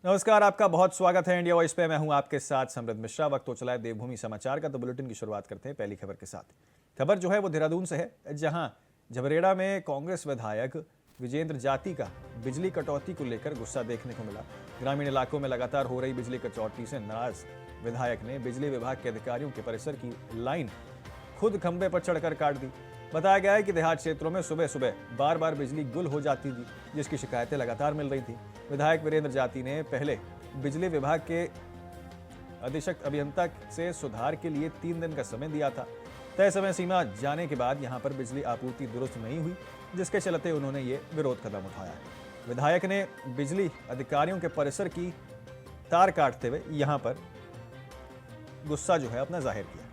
नमस्कार, आपका बहुत स्वागत है इंडिया वॉइस पे। मैं हूं आपके साथ समृद्ध मिश्रा। वक्त हो चला है देवभूमि समाचार का, तो बुलेटिन की शुरुआत करते हैं पहली खबर के साथ। खबर जो है वो देहरादून से है, जहां झबरेड़ा में कांग्रेस विधायक विजेंद्र जाति का बिजली कटौती को लेकर गुस्सा देखने को मिला। ग्रामीण इलाकों में लगातार हो रही बिजली कटौती से नाराज विधायक ने बिजली विभाग के अधिकारियों के परिसर की लाइन खुद खंभे पर चढ़कर काट दी। बताया गया है कि देहात क्षेत्रों में सुबह सुबह बार बार बिजली गुल हो जाती थी, जिसकी शिकायतें लगातार मिल रही थी। विधायक वीरेंद्र जाति ने पहले बिजली विभाग के अधीक्षक अभियंता से सुधार के लिए 3 दिन का समय दिया था। तय समय सीमा जाने के बाद यहां पर बिजली आपूर्ति दुरुस्त नहीं हुई, जिसके चलते उन्होंने ये विरोध कदम उठाया है। विधायक ने बिजली अधिकारियों के परिसर की तार काटते हुए यहां पर गुस्सा जो है अपना जाहिर किया।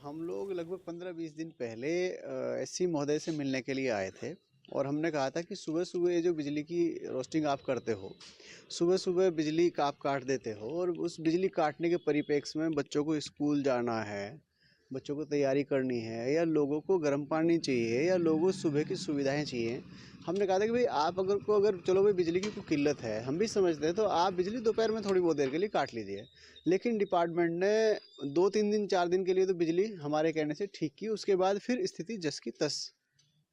हम लोग लगभग 15-20 दिन पहले एससी महोदय से मिलने के लिए आए थे और हमने कहा था कि सुबह सुबह ये जो बिजली की रोस्टिंग आप करते हो, सुबह सुबह बिजली का आप काट देते हो और उस बिजली काटने के परिप्रेक्ष्य में बच्चों को स्कूल जाना है, बच्चों को तैयारी करनी है या लोगों को गर्म पानी चाहिए या लोगों को सुबह की सुविधाएं चाहिए। हमने कहा था कि भाई आप अगर चलो भाई बिजली की कोई किल्लत है, हम भी समझते हैं, तो आप बिजली दोपहर में थोड़ी बहुत देर के लिए काट लीजिए। लेकिन डिपार्टमेंट ने 2-3 दिन 4 दिन के लिए तो बिजली हमारे कहने से ठीक की, उसके बाद फिर स्थिति जस की तस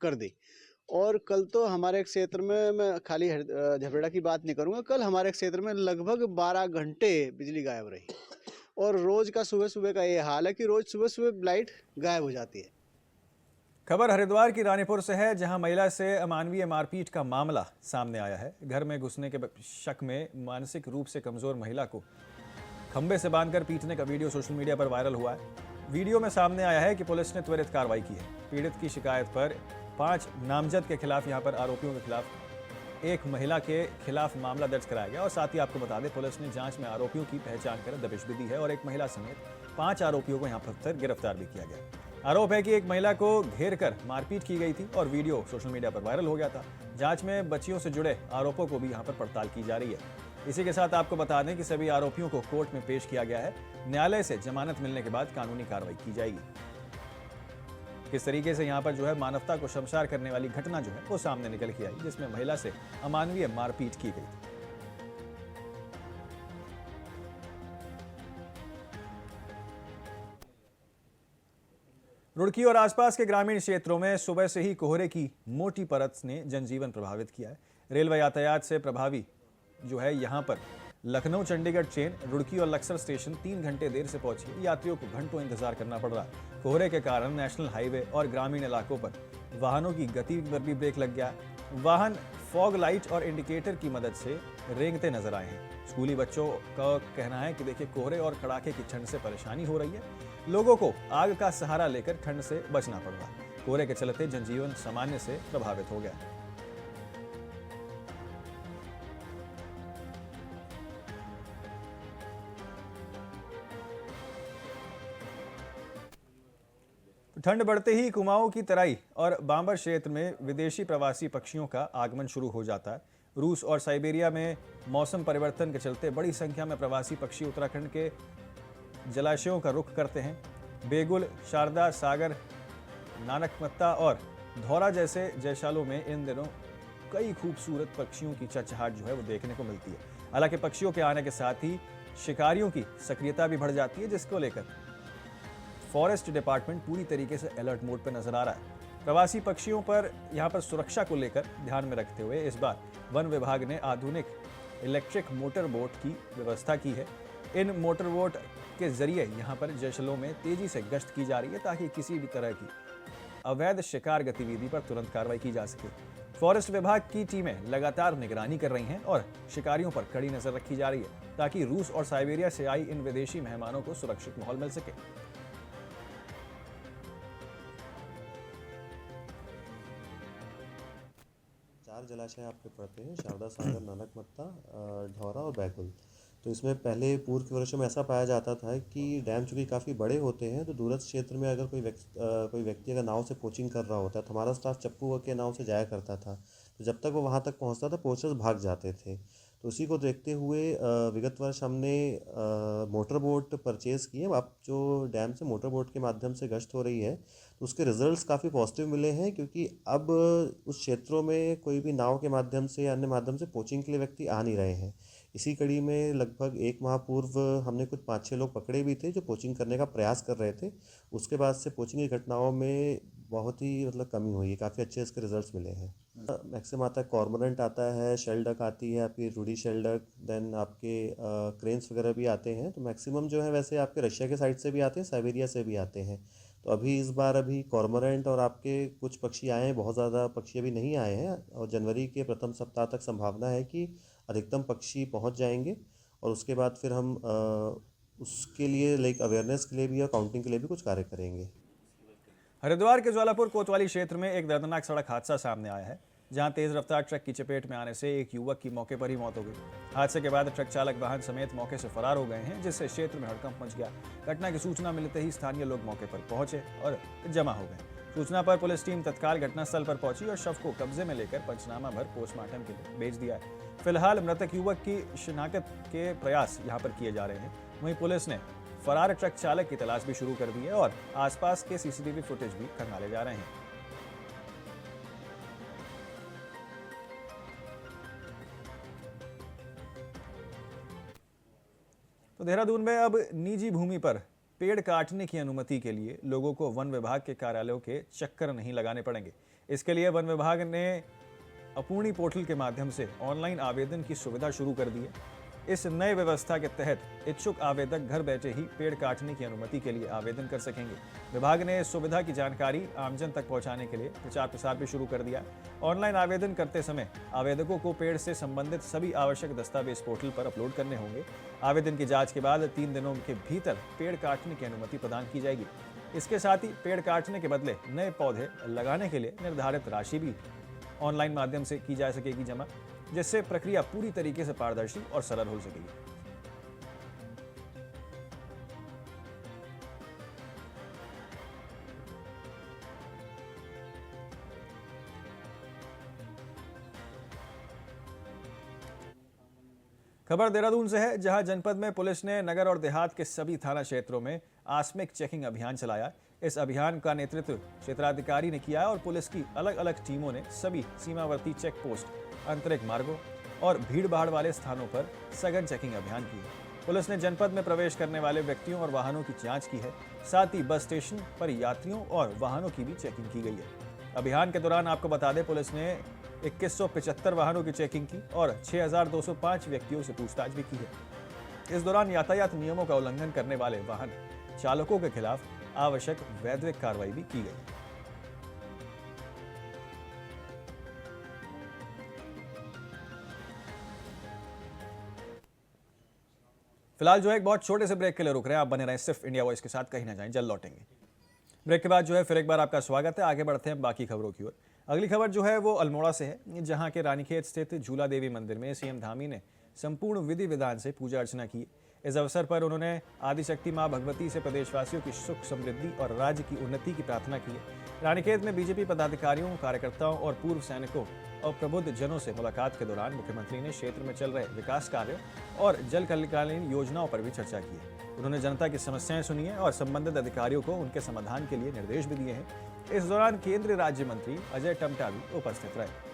कर दी। और कल तो हमारे क्षेत्र में, मैं खाली झबरेड़ा की बात नहीं करूंगा, कल हमारे क्षेत्र में लगभग 12 घंटे बिजली गायब रही। और रोज का सुबह सुबह का ये हाल है कि रोज सुबह सुबह लाइट गायब हो जाती है। खबर हरिद्वार की रानीपुर से है, जहां महिला से अमानवीय मारपीट का मामला सामने आया है। घर में घुसने के शक में मानसिक रूप से कमजोर महिला को खंबे से बांधकर पीटने का वीडियो सोशल मीडिया पर वायरल हुआ है। वीडियो में सामने आया है कि पुलिस ने त्वरित कार्रवाई की है। पीड़ित की शिकायत पर 5 नामजद के खिलाफ, यहां पर आरोपियों के खिलाफ एक महिला के खिलाफ मामला दर्ज कराया गया। और साथ ही आपको बता दें, पुलिस ने जांच में आरोपियों की पहचान कर दबिश भी दी है और एक महिला समेत 5 आरोपियों को यहां पर गिरफ्तार भी किया गया। आरोप है कि एक महिला को घेर कर मारपीट की गई थी और वीडियो सोशल मीडिया पर वायरल हो गया था। जांच में बच्चियों से जुड़े आरोपों को भी यहां पर पड़ताल की जा रही है। इसी के साथ आपको बता दें कि सभी आरोपियों को कोर्ट में पेश किया गया है। न्यायालय से जमानत मिलने के बाद कानूनी कार्रवाई की जाएगी। किस तरीके से यहां पर जो है मानवता को शर्मसार करने वाली घटना जो है वो सामने निकल के आई, जिसमें महिला से अमानवीय मारपीट की गई थी। रुड़की और आसपास के ग्रामीण क्षेत्रों में सुबह से ही कोहरे की मोटी परत ने जनजीवन प्रभावित किया है। रेलवे यातायात से प्रभावी जो है यहां पर लखनऊ चंडीगढ़ ट्रेन रुड़की और लक्सर स्टेशन 3 घंटे देर से पहुंची। यात्रियों को घंटों इंतजार करना पड़ रहा है। कोहरे के कारण नेशनल हाईवे और ग्रामीण इलाकों पर वाहनों की गति पर भी ब्रेक लग गया। वाहन फॉग लाइट और इंडिकेटर की मदद से रेंगते नजर आए हैं। स्कूली बच्चों का कहना है कि देखिए, कोहरे और कड़ाके की ठंड से परेशानी हो रही है। लोगों को आग का सहारा लेकर ठंड से बचना पड़ रहा है। कोहरे के चलते जनजीवन सामान्य से प्रभावित हो गया। ठंड बढ़ते ही कुमाऊं की तराई और बांबर क्षेत्र में विदेशी प्रवासी पक्षियों का आगमन शुरू हो जाता है। रूस और साइबेरिया में मौसम परिवर्तन के चलते बड़ी संख्या में प्रवासी पक्षी उत्तराखंड के जलाशयों का रुख करते हैं। बेगुल, शारदा, सागर, नानकमत्ता और धौरा जैसे जयशालों में इन दिनों कई खूबसूरत पक्षियों की चहचहाट जो है वो देखने को मिलती है। हालांकि पक्षियों के आने के साथ ही शिकारियों की सक्रियता भी बढ़ जाती है, जिसको लेकर फॉरेस्ट डिपार्टमेंट पूरी तरीके से अलर्ट मोड पर नजर आ रहा है। प्रवासी पक्षियों पर यहां पर सुरक्षा को लेकर ध्यान में रखते हुए इस बार वन विभाग ने आधुनिक इलेक्ट्रिक मोटर बोट की व्यवस्था की है। इन मोटर बोट के जरिए यहां पर जयशलों में तेजी से गश्त की जा रही है, ताकि किसी भी तरह की अवैध शिकार गतिविधि पर तुरंत कार्रवाई की जा सके। फॉरेस्ट विभाग की टीमें लगातार निगरानी कर रही हैं और शिकारियों पर कड़ी नजर रखी जा रही है, ताकि रूस और साइबेरिया से आई इन विदेशी मेहमानों को सुरक्षित माहौल मिल सके। 4 जलाशय आपके पड़ते हैं: शारदा, सागर, नानकमत्ता, ढौरा और बैकुल। तो इसमें पहले पूर्व के वर्षों में ऐसा पाया जाता था कि डैम चूँकि काफ़ी बड़े होते हैं, तो दूरस्थ क्षेत्र में अगर कोई व्यक्ति अगर नाव से पोचिंग कर रहा होता है, तो हमारा स्टाफ चप्पू के नाव से जाया करता था। तो जब तक वो वहाँ तक पहुँचता था, पोचर्स भाग जाते थे। तो उसी को देखते हुए विगत वर्ष हमने मोटर बोट परचेज़ किए। अब जो डैम से मोटर बोट के माध्यम से गश्त हो रही है, तो उसके रिजल्ट्स काफ़ी पॉजिटिव मिले हैं, क्योंकि अब उस क्षेत्रों में कोई भी नाव के माध्यम से या अन्य माध्यम से पोचिंग के लिए व्यक्ति आ नहीं रहे हैं। इसी कड़ी में लगभग 1 माह पूर्व हमने कुछ 5-6 लोग पकड़े भी थे जो पोचिंग करने का प्रयास कर रहे थे। उसके बाद से पोचिंग की घटनाओं में बहुत ही मतलब कमी हुई है, काफ़ी अच्छे इसके रिजल्ट्स मिले हैं। मैक्सिमम आता है, कॉर्मोरेंट आता है, शेल डक आती है आपकी, रूडी शेल डक, देन आपके क्रेन्स वगैरह भी आते हैं। तो मैक्सिमम जो है वैसे आपके रशिया के साइड से भी आते हैं, साइबेरिया से भी आते हैं। तो अभी इस बार अभी कॉर्मोरेंट और आपके कुछ पक्षी आए हैं, बहुत ज़्यादा पक्षी अभी नहीं आए हैं, और जनवरी के प्रथम सप्ताह तक संभावना है कि अधिकतम पक्षी पहुंच जाएंगे। और उसके बाद फिर हम उसके लिए लाइक अवेयरनेस के लिए भी और काउंटिंग के लिए भी कुछ कार्य करेंगे। हरिद्वार के ज्वालापुर कोतवाली क्षेत्र में एक दर्दनाक सड़क हादसा सामने आया है, जहां तेज रफ्तार ट्रक की चपेट में आने से एक युवक की मौके पर ही मौत हो गई। हादसे के बाद ट्रक चालक वाहन समेत मौके से फरार हो गए हैं, जिससे क्षेत्र में हड़कंप मच गया। घटना की सूचना मिलते ही स्थानीय लोग मौके पर पहुंचे और जमा हो गए। सूचना पर पुलिस टीम तत्काल घटनास्थल पर पहुंची और शव को कब्जे में लेकर पंचनामा भर पोस्टमार्टम के लिए भेज दिया है। फिलहाल मृतक युवक की शिनाख्त के प्रयास यहां पर किए जा रहे हैं। वहीं पुलिस ने फरार ट्रक चालक की तलाश भी शुरू कर दी है और आसपास के सीसीटीवी फुटेज भी खंगाले जा रहे हैं। तो देहरादून में अब निजी भूमि पर पेड़ काटने की अनुमति के लिए लोगों को वन विभाग के कार्यालयों के चक्कर नहीं लगाने पड़ेंगे। इसके लिए वन विभाग ने अपूर्णी पोर्टल के माध्यम से ऑनलाइन आवेदन की सुविधा शुरू कर दी है। इस नए व्यवस्था के तहत इच्छुक आवेदक घर बैठे ही पेड़ काटने की अनुमति के लिए आवेदन कर सकेंगे। विभाग ने इस सुविधा की जानकारी आमजन तक पहुंचाने के लिए प्रचार प्रसार भी शुरू कर दिया। ऑनलाइन आवेदन करते समय आवेदकों को पेड़ से संबंधित सभी आवश्यक दस्तावेज पोर्टल पर अपलोड करने होंगे। आवेदन की जांच के बाद 3 दिनों के भीतर पेड़ काटने की अनुमति प्रदान की जाएगी। इसके साथ ही पेड़ काटने के बदले नए पौधे लगाने के लिए निर्धारित राशि भी ऑनलाइन माध्यम से की जा सकेगी जमा, जिससे प्रक्रिया पूरी तरीके से पारदर्शी और सरल हो सकेगी। खबर देहरादून से है, जहां जनपद में पुलिस ने नगर और देहात के सभी थाना क्षेत्रों में आकस्मिक चेकिंग अभियान चलाया। इस अभियान का नेतृत्व क्षेत्राधिकारी ने किया और पुलिस की अलग अलग टीमों ने सभी सीमावर्ती चेक पोस्ट, आंतरिक मार्गों और भीड़-भाड़ वाले स्थानों पर सघन चेकिंग अभियान की है। पुलिस ने जनपद में प्रवेश करने वाले व्यक्तियों और वाहनों की जांच की है। साथ ही बस स्टेशन पर यात्रियों और वाहनों की भी चेकिंग की गई है। अभियान के दौरान आपको बता दें, पुलिस ने 2175 वाहनों की चेकिंग की और 6205 व्यक्तियों से पूछताछ भी की है। इस दौरान यातायात नियमों का उल्लंघन करने वाले वाहन चालकों के खिलाफ आवश्यक वैधानिक कार्रवाई भी की गई। फिलहाल जो है एक बहुत छोटे से ब्रेक के लिए रुक रहे हैं। आप बने रहें सिर्फ इंडिया वॉइस के साथ, कहीं ना जाएं, जल्द लौटेंगे। ब्रेक के बाद जो है फिर एक बार आपका स्वागत है। आगे बढ़ते हैं बाकी खबरों की ओर। अगली खबर जो है वो अल्मोड़ा से है, जहां के रानीखेत स्थित झूला देवी मंदिर में सीएम धामी ने संपूर्ण विधि विधान से पूजा अर्चना की। इस अवसर पर उन्होंने आदिशक्ति मां भगवती से प्रदेशवासियों की सुख समृद्धि और राज्य की उन्नति की प्रार्थना की है। रानीखेत में बीजेपी पदाधिकारियों, कार्यकर्ताओं और पूर्व सैनिकों और प्रबुद्ध जनों से मुलाकात के दौरान मुख्यमंत्री ने क्षेत्र में चल रहे विकास कार्यों और जल कल्याणकालीन योजनाओं पर भी चर्चा की है। उन्होंने जनता की समस्याएं सुनी है और संबंधित अधिकारियों को उनके समाधान के लिए निर्देश भी दिए हैं। इस दौरान केंद्रीय राज्य मंत्री अजय टमटा भी उपस्थित रहे।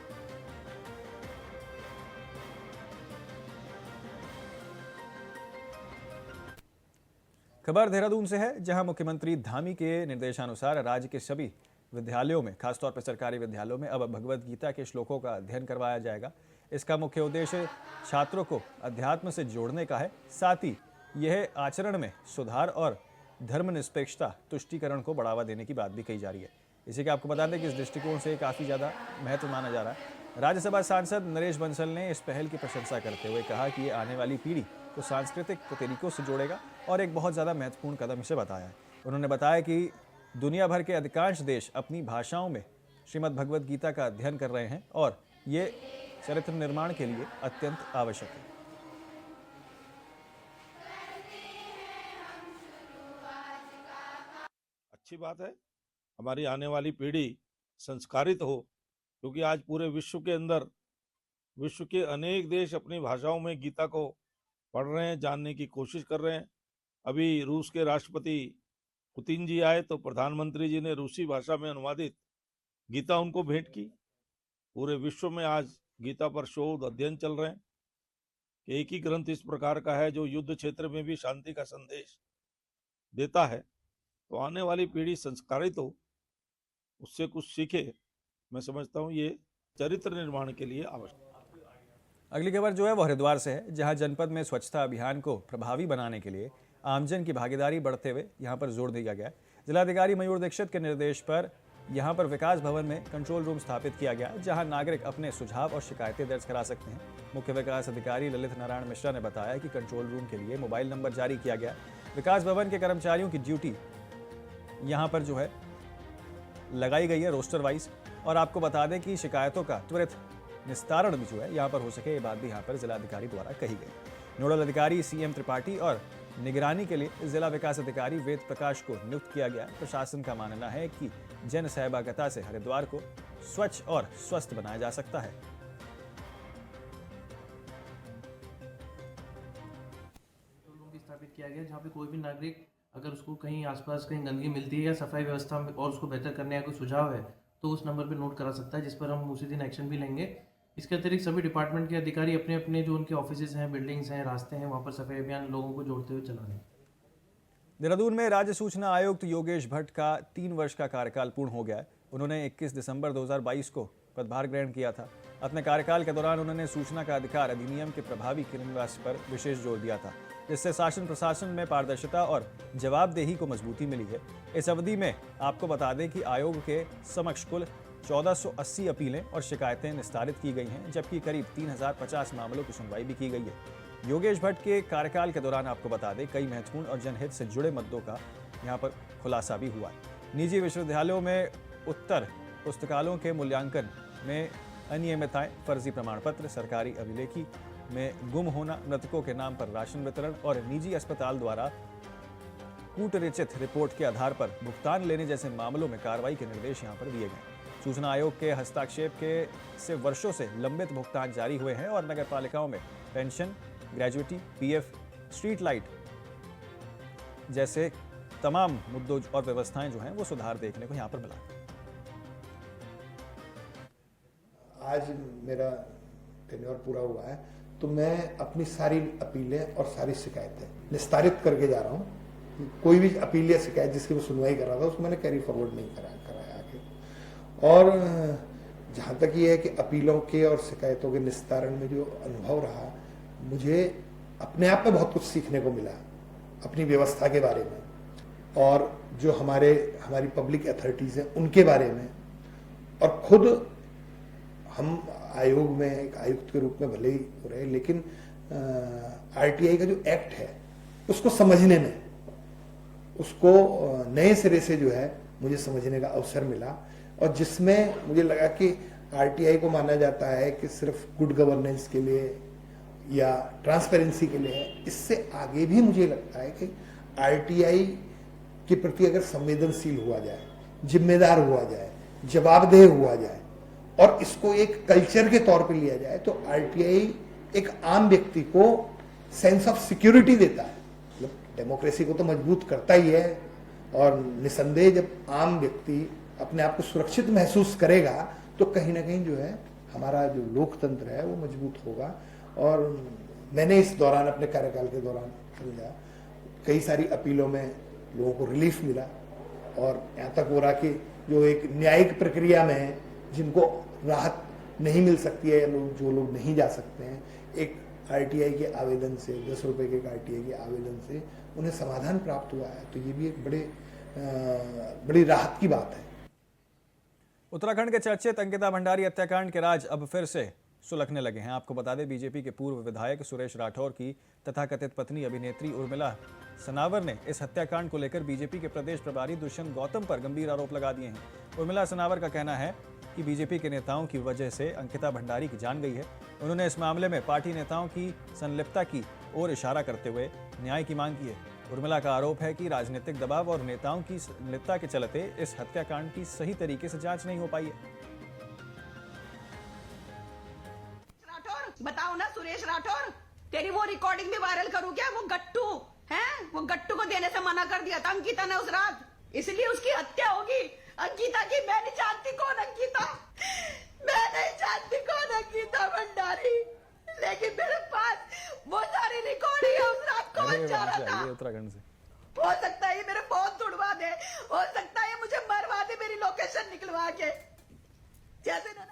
खबर देहरादून से है, जहां मुख्यमंत्री धामी के निर्देशानुसार राज्य के सभी विद्यालयों में, खासतौर पर सरकारी विद्यालयों में अब भगवद गीता के श्लोकों का अध्ययन करवाया जाएगा। इसका मुख्य उद्देश्य छात्रों को अध्यात्म से जोड़ने का है। साथ ही यह आचरण में सुधार और धर्मनिरपेक्षता, तुष्टीकरण को बढ़ावा देने की बात भी कही जा रही है। इसी के आपको बता दें कि इस दृष्टिकोण से काफ़ी ज़्यादा महत्व माना जा रहा है। राज्यसभा सांसद नरेश बंसल ने इस पहल की प्रशंसा करते हुए कहा कि ये आने वाली पीढ़ी को सांस्कृतिक तरीकों से जोड़ेगा और एक बहुत ज़्यादा महत्वपूर्ण कदम इसे बताया है। उन्होंने बताया कि दुनिया भर के अधिकांश देश अपनी भाषाओं में श्रीमद् भगवद गीता का अध्ययन कर रहे हैं और ये चरित्र निर्माण के लिए अत्यंत आवश्यक है। अच्छी बात है, हमारी आने वाली पीढ़ी संस्कारित हो, क्योंकि आज पूरे विश्व के अंदर विश्व के अनेक देश अपनी भाषाओं में गीता को पढ़ रहे हैं, जानने की कोशिश कर रहे हैं। अभी रूस के राष्ट्रपति पुतिन जी आए तो प्रधानमंत्री जी ने रूसी भाषा में अनुवादित गीता उनको भेंट की। पूरे विश्व में आज गीता पर शोध अध्ययन चल रहे हैं कि एक ही ग्रंथ इस प्रकार का है जो युद्ध क्षेत्र में भी शांति का संदेश देता है, तो आने वाली पीढ़ी संस्कारित हो, उससे कुछ सीखे। मैं समझता हूँ ये चरित्र निर्माण के लिए आवश्यक। अगली खबर जो है वो हरिद्वार से है, जहां जनपद में स्वच्छता अभियान को प्रभावी बनाने के लिए आमजन की भागीदारी बढ़ते हुए यहां पर जोर दिया गया है। जिलाधिकारी मयूर दीक्षित के निर्देश पर यहां पर विकास भवन में कंट्रोल रूम स्थापित किया गया, जहां नागरिक अपने सुझाव और शिकायतें दर्ज करा सकते हैं। मुख्य विकास अधिकारी ललित नारायण मिश्रा ने बताया कि कंट्रोल रूम के लिए मोबाइल नंबर जारी किया गया। विकास भवन के कर्मचारियों की ड्यूटी यहाँ पर जो है लगाई गई है रोस्टर वाइज। और आपको बता दें कि शिकायतों का त्वरित निस्तारण भी जो है यहाँ पर हो सके, ये बात भी यहाँ पर जिलाधिकारी द्वारा कही गई। नोडल अधिकारी CM त्रिपाठी और निगरानी के लिए जिला विकास अधिकारी वेद प्रकाश को नियुक्त किया गया। प्रशासन का मानना है कि जन सहभागिता से हरिद्वार को स्वच्छ और स्वस्थ बनाया जा सकता है। स्थापित किया गया जहाँ पे कोई भी नागरिक अगर उसको कहीं आसपास कहीं गंदगी मिलती है या सफाई व्यवस्था में और उसको बेहतर करने का कोई सुझाव है तो उस नंबर पे नोट करा सकता है, जिस पर हम उसी दिन एक्शन भी लेंगे। इसके अतिरिक्त सभी डिपार्टमेंट के अधिकारी अपने अपने जो उनके ऑफिसेज हैं, बिल्डिंग्स हैं, रास्ते हैं, वहाँ पर सफाई अभियान लोगों को जोड़ते हुए चला रहे हैं। देहरादून में राज्य सूचना आयुक्त योगेश भट्ट का 3 वर्ष का कार्यकाल पूर्ण हो गया है। उन्होंने 21 दिसंबर 2022 को पदभार ग्रहण किया था। अपने कार्यकाल के दौरान उन्होंने सूचना का अधिकार अधिनियम के प्रभावी क्रियान्वयन पर विशेष जोर दिया था, जिससे शासन प्रशासन में पारदर्शिता और जवाबदेही को मजबूती मिली है। इस अवधि में आपको बता दें कि आयोग के समक्ष कुल 1480 अपीलें और शिकायतें निस्तारित की गई हैं, जबकि करीब 3050 मामलों की सुनवाई भी की गई है। योगेश भट्ट के कार्यकाल के दौरान आपको बता दें कई महत्वपूर्ण और जनहित से जुड़े मुद्दों का यहाँ पर खुलासा भी हुआ है। निजी विश्वविद्यालयों में उत्तर पुस्तकालयों के मूल्यांकन में अनियमितताएं, फर्जी प्रमाण पत्र, सरकारी अभिलेखी में गुम होना, मृतकों के नाम पर राशन वितरण और निजी अस्पताल द्वारा कूटरचित रिपोर्ट के आधार पर भुगतान लेने जैसे मामलों में कार्रवाई के निर्देश यहाँ पर दिए गए। सूचना आयोग के हस्तक्षेप से वर्षों से लंबित भुगतान जारी हुए हैं और नगर पालिकाओं में पेंशन, ग्रेजुइटी, PF, स्ट्रीट लाइट जैसे तमाम मुद्दों और व्यवस्थाएं जो हैं वो सुधार देखने को यहाँ पर मिला। आज मेरा टेन्योर पूरा हुआ है तो मैं अपनी सारी अपीलें और सारी शिकायतें निस्तारित करके जा रहा हूँ। कोई भी अपील या शिकायत जिसकी मैं सुनवाई कर रहा था उसको मैंने कैरी फॉरवर्ड नहीं कराया आगे। और जहाँ तक ये है कि अपीलों के और शिकायतों के निस्तारण में जो अनुभव रहा, मुझे अपने आप में बहुत कुछ सीखने को मिला अपनी व्यवस्था के बारे में और जो हमारी पब्लिक अथॉरिटीज़ हैं उनके बारे में। और खुद हम आयोग में एक आयुक्त के रूप में भले ही हो रहे, लेकिन RTI का जो एक्ट है उसको समझने में, उसको नए सिरे से जो है मुझे समझने का अवसर मिला। और जिसमें मुझे लगा कि RTI को माना जाता है कि सिर्फ गुड गवर्नेंस के लिए या ट्रांसपेरेंसी के लिए है, इससे आगे भी मुझे लगता है कि RTI के प्रति अगर संवेदनशील हुआ जाए, जिम्मेदार हुआ जाए, जवाबदेह हुआ जाए और इसको एक कल्चर के तौर पे लिया जाए तो RTI एक आम व्यक्ति को सेंस ऑफ सिक्योरिटी देता है, मतलब डेमोक्रेसी को तो मजबूत करता ही है। और निसंदेह जब आम व्यक्ति अपने आप को सुरक्षित महसूस करेगा तो कहीं ना कहीं जो है हमारा जो लोकतंत्र है वो मजबूत होगा। और मैंने इस दौरान अपने कार्यकाल के दौरान समझा कई सारी अपीलों में लोगों को रिलीफ मिला और यहाँ तक हो रहा कि जो एक न्यायिक प्रक्रिया में है, जिनको राहत नहीं मिल सकती है या जो लोग नहीं जा सकते हैं, एक RTI के आवेदन से 10 रुपये के RTI के आवेदन से उन्हें समाधान प्राप्त हुआ है। तो ये भी एक बड़ी राहत की बात है। उत्तराखंड के चर्चित अंकिता भंडारी हत्याकांड के राज अब फिर से सुलगने लगे हैं। आपको बता दें बीजेपी के पूर्व विधायक सुरेश राठौर की तथाकथित पत्नी अभिनेत्री उर्मिला सनावर ने इस हत्याकांड को लेकर बीजेपी के प्रदेश प्रभारी दुष्यंत गौतम पर गंभीर आरोप लगा दिए हैं। उर्मिला सनावर का कहना है कि बीजेपी के नेताओं की वजह से अंकिता भंडारी की जान गई है। उन्होंने इस मामले में पार्टी नेताओं की संलिप्तता की ओर इशारा करते हुए न्याय की मांग की है। उर्मिला का आरोप है कि राजनीतिक दबाव और नेताओं की संलिप्तता के चलते इस हत्याकांड की सही तरीके से जांच नहीं हो पाई है। बताओ ना सुरेश राठौर, तेरी वो रिकॉर्डिंग भी वायरल करूं क्या? वो गट्टू है, वो गट्टू को देने से मना कर दिया था अंकिता ने उस रात, इसलिए उसकी हत्या होगी अंकिता की। मैं नहीं जानती कौन अंकिता, मैं नहीं जानती कौन अंकिता भंडारी, लेकिन मेरे पास वो सारी रिकॉर्डिंग है उस रात कौन जा रहा था। उत्तराखंड से हो सकता है ये मेरे फोन तोड़वा दे, हो सकता है ये मुझे मरवा दे मेरी लोकेशन निकलवा के, जैसे ना।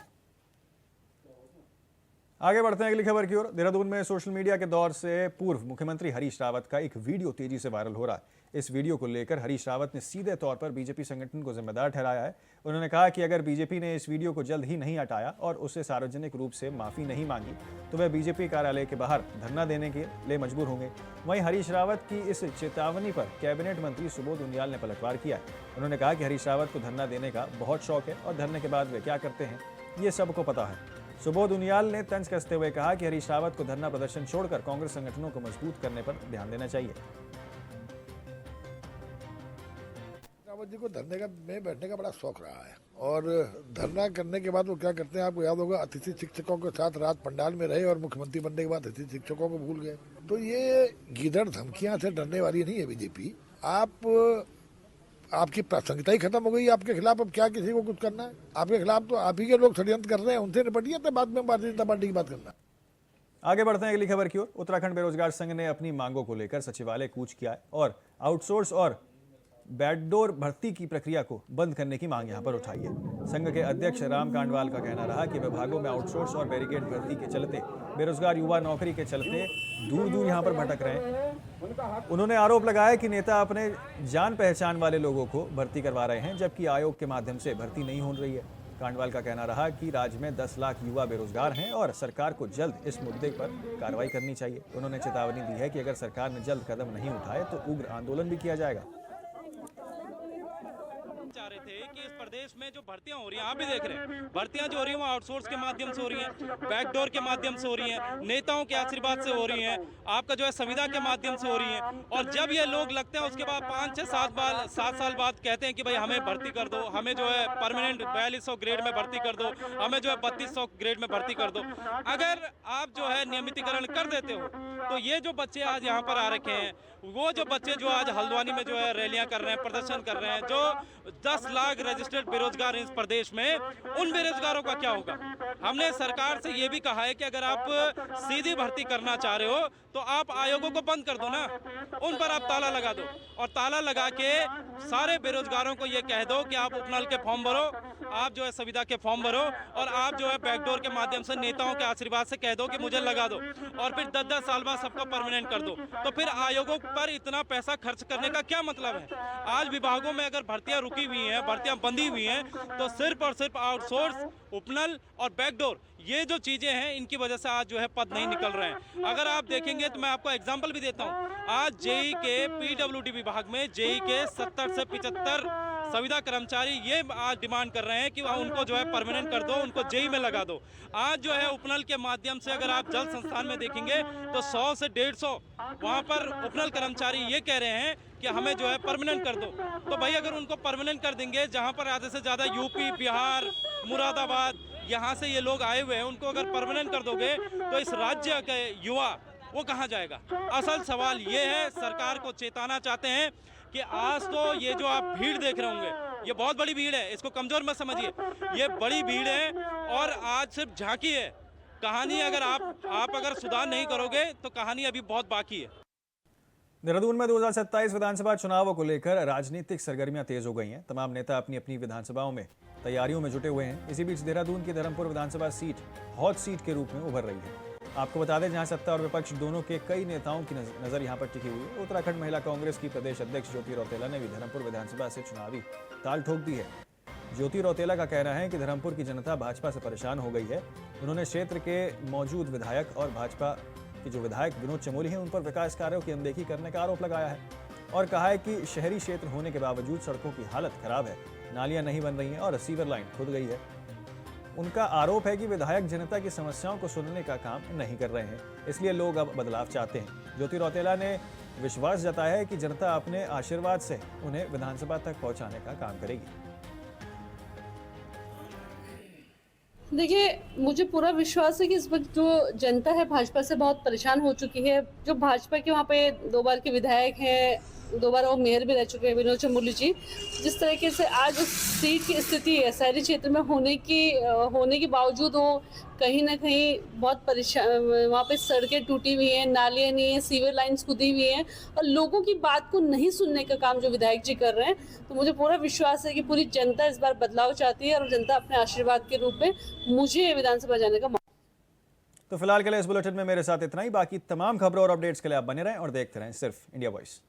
आगे बढ़ते हैं अगली खबर की ओर। देहरादून में सोशल मीडिया के दौर से पूर्व मुख्यमंत्री हरीश रावत का एक वीडियो तेजी से वायरल हो रहा है। इस वीडियो को लेकर हरीश रावत ने सीधे तौर पर बीजेपी संगठन को जिम्मेदार ठहराया है। उन्होंने कहा कि अगर बीजेपी ने इस वीडियो को जल्द ही नहीं हटाया और उसे सार्वजनिक रूप से माफी नहीं मांगी तो वह बीजेपी कार्यालय के बाहर धरना देने के लिए मजबूर होंगे। वहीं हरीश रावत की इस चेतावनी पर कैबिनेट मंत्री सुबोध उनियाल ने पलटवार किया है। उन्होंने कहा कि हरीश रावत को धरना देने का बहुत शौक है और धरने के बाद वे क्या करते हैं ये सबको पता है। सुबोध उनियाल ने तंज कसते हुए कहा कि हरीश रावत को धरना प्रदर्शन छोड़कर कांग्रेस संगठनों को मजबूत करने पर ध्यान देना चाहिए। रावत जी को धरने का में बैठने का बड़ा शौक रहा है और धरना करने के बाद वो क्या करते हैं आपको याद होगा, अतिथि शिक्षकों के साथ रात पंडाल में रहे और मुख्यमंत्री बनने के बाद अतिथि शिक्षकों को भूल गए। तो ये गीदड़ धमकियां से डरने वाली नहीं है बीजेपी। आपकी प्रासंगिकता ही खत्म हो गई आपके खिलाफ। अब क्या किसी को कुछ करना है? आपके खिलाफ तो आप ही के लोग षड्यंत्र कर रहे हैं, उनसे निपटिए तो बाद में भारतीय जनता पार्टी की बात करना। आगे बढ़ते हैं अगली खबर की ओर। उत्तराखंड बेरोजगार संघ ने अपनी मांगों को लेकर सचिवालय कूच किया है और आउटसोर्स और बैकडोर भर्ती की प्रक्रिया को बंद करने की मांग यहां पर उठाई है। संघ के अध्यक्ष राम कांडवाल का कहना रहा कि विभागों में आउटसोर्स और बैरिकेड भर्ती के चलते बेरोजगार युवा नौकरी के चलते दूर दूर यहां पर भटक रहे हैं। उन्होंने आरोप लगाया कि नेता अपने जान पहचान वाले लोगों को भर्ती करवा रहे हैं जबकि आयोग के माध्यम से भर्ती नहीं हो रही है। कांडवाल का कहना रहा कि राज्य में 10 लाख युवा बेरोजगार हैं और सरकार को जल्द इस मुद्दे पर कार्रवाई करनी चाहिए। उन्होंने चेतावनी दी है कि अगर सरकार ने जल्द कदम नहीं उठाए तो उग्र आंदोलन भी किया जाएगा। चाह रहे थे कि इस प्रदेश में जो भर्तियां हो रही हैं, आप भी देख रहे हैं, भर्तियां जो हो रही हैं वो आउटसोर्स के माध्यम से हो रही हैं, बैकडोर के माध्यम से हो रही हैं, नेताओं के आशीर्वाद से हो रही हैं, आपका जो है संविदा के माध्यम से हो रही हैं। और जब ये लोग लगते हैं उसके बाद 5 से 7 साल बाद कहते हैं कि भाई हमें भर्ती कर दो, हमें जो है परमानेंट 4200 ग्रेड में भर्ती कर दो, हमें जो है 3200 ग्रेड में भर्ती कर दो। अगर आप जो है नियमितीकरण कर देते हो तो ये जो बच्चे आज यहाँ पर आ रखे हैं, वो जो बच्चे जो आज हल्द्वानी में जो है रैलियां कर रहे हैं, प्रदर्शन कर रहे हैं, जो 10 लाख रजिस्टर्ड बेरोजगार इस प्रदेश में, उन बेरोजगारों का क्या होगा? हमने सरकार से ये भी कहा है कि अगर आप सीधी भर्ती करना चाह रहे हो तो आप आयोगों को बंद कर दो ना, उन पर आप ताला लगा दो और ताला लगा के सारे बेरोजगारों को ये कह दो कि आप उपनल के फॉर्म भरो, आप जो है संविदा के फॉर्म भरो और आप जो है बैकडोर के माध्यम से नेताओं के आशीर्वाद से कह दो कि मुझे लगा दो और फिर 10-10 साल बाद सबको परमानेंट कर दो। तो फिर आयोगों पर इतना पैसा खर्च करने का क्या मतलब है? आज विभागों में अगर भर्तियां रुकी हुई हैं, भर्तियां बंधी हुई हैं, तो सिर्फ और सिर्फ आउटसोर्स, उपनल और बैकडोर, ये जो चीजें हैं इनकी वजह से आज जो है पद नहीं निकल रहे हैं। अगर आप देखेंगे तो मैं आपको एग्जांपल भी देता हूं, आज जेई के पीडब्ल्यूडी विभाग में जेई के 70 से 75 संविदा कर्मचारी ये आज डिमांड कर रहे हैं कि उनको जो है परमानेंट कर दो, उनको जेई में लगा दो। आज जो है उपनल के माध्यम से अगर आप जल संस्थान में देखेंगे तो 100 से 150 वहां पर उपनल कर्मचारी ये कह रहे हैं कि हमें जो है परमानेंट कर दो। तो भाई अगर उनको परमानेंट कर देंगे, जहां पर आधे से ज्यादा यूपी, बिहार, मुरादाबाद यहाँ से ये लोग आए हुए हैं, उनको अगर परमानेंट कर दोगे तो इस राज्य के युवा वो कहाँ जाएगा? असल सवाल ये है, सरकार को चेताना चाहते हैं कि आज तो ये जो आप भीड़ देख रहे होंगे, ये बहुत बड़ी भीड़ है, इसको कमजोर मत समझिए, ये बड़ी भीड़ है और आज सिर्फ झांकी है। कहानी अगर आप अगर सुधार नहीं करोगे तो कहानी अभी बहुत बाकी है। देहरादून में 2027 विधानसभा चुनावों को लेकर राजनीतिक सरगर्मियां तेज हो गई हैं। तमाम नेता अपनी अपनी विधानसभाओं में तैयारियों में जुटे हुए हैं। इसी बीच देहरादून की धर्मपुर विधानसभा सीट हॉट सीट के रूप में उभर रही है। आपको बता दें, जहां सत्ता और विपक्ष दोनों के कई नेताओं की नजर यहां पर टिकी हुई है। उत्तराखंड महिला कांग्रेस की प्रदेश अध्यक्ष ज्योति रौतेला ने भी धर्मपुर विधानसभा से चुनावी ताल ठोक दी है। ज्योति रौतेला का कहना है कि धर्मपुर की जनता भाजपा से परेशान हो गई है। उन्होंने क्षेत्र के मौजूद विधायक और भाजपा के जो विधायक विनोद चमोली हैं उन पर विकास कार्यों की अनदेखी करने का आरोप लगाया है और कहा है कि शहरी क्षेत्र होने के बावजूद सड़कों की हालत खराब है, नालियां नहीं बन रही हैं और सीवर लाइन खुद गई है। उनका आरोप है कि विधायक जनता की समस्याओं को सुनने का काम नहीं कर रहे हैं, इसलिए लोग अब बदलाव चाहते हैं। ज्योति रौतेला ने विश्वास जताया है कि जनता अपने आशीर्वाद से उन्हें विधानसभा तक पहुंचाने का काम करेगी। देखिए, मुझे पूरा विश्वास है कि इस वक्त जो जनता है भाजपा से बहुत परेशान हो चुकी है। जो भाजपा के वहाँ पे 2 बार के विधायक हैं, 2 बार वो मेयर भी रह चुके हैं विनोद चमोली जी। जिस तरीके से आज उस सीट की स्थिति है शहरी क्षेत्र में होने के बावजूद वो कहीं न कहीं बहुत परेशान, वहाँ पे सड़कें टूटी हुई हैं, नालियाँ नहीं हैं, सीवर लाइन्स खुदी हुई हैं और लोगों की बात को नहीं सुनने का काम जो विधायक जी कर रहे हैं। तो मुझे पूरा विश्वास है कि पूरी जनता इस बार बदलाव चाहती है और जनता अपने आशीर्वाद के रूप में मुझे विधानसभा जाने का तो फिलहाल के लिए इस बुलेटिन में मेरे साथ इतना ही। बाकी तमाम खबरों और अपडेट्स के लिए आप बने रहें और देखते रहें सिर्फ इंडिया वॉइस।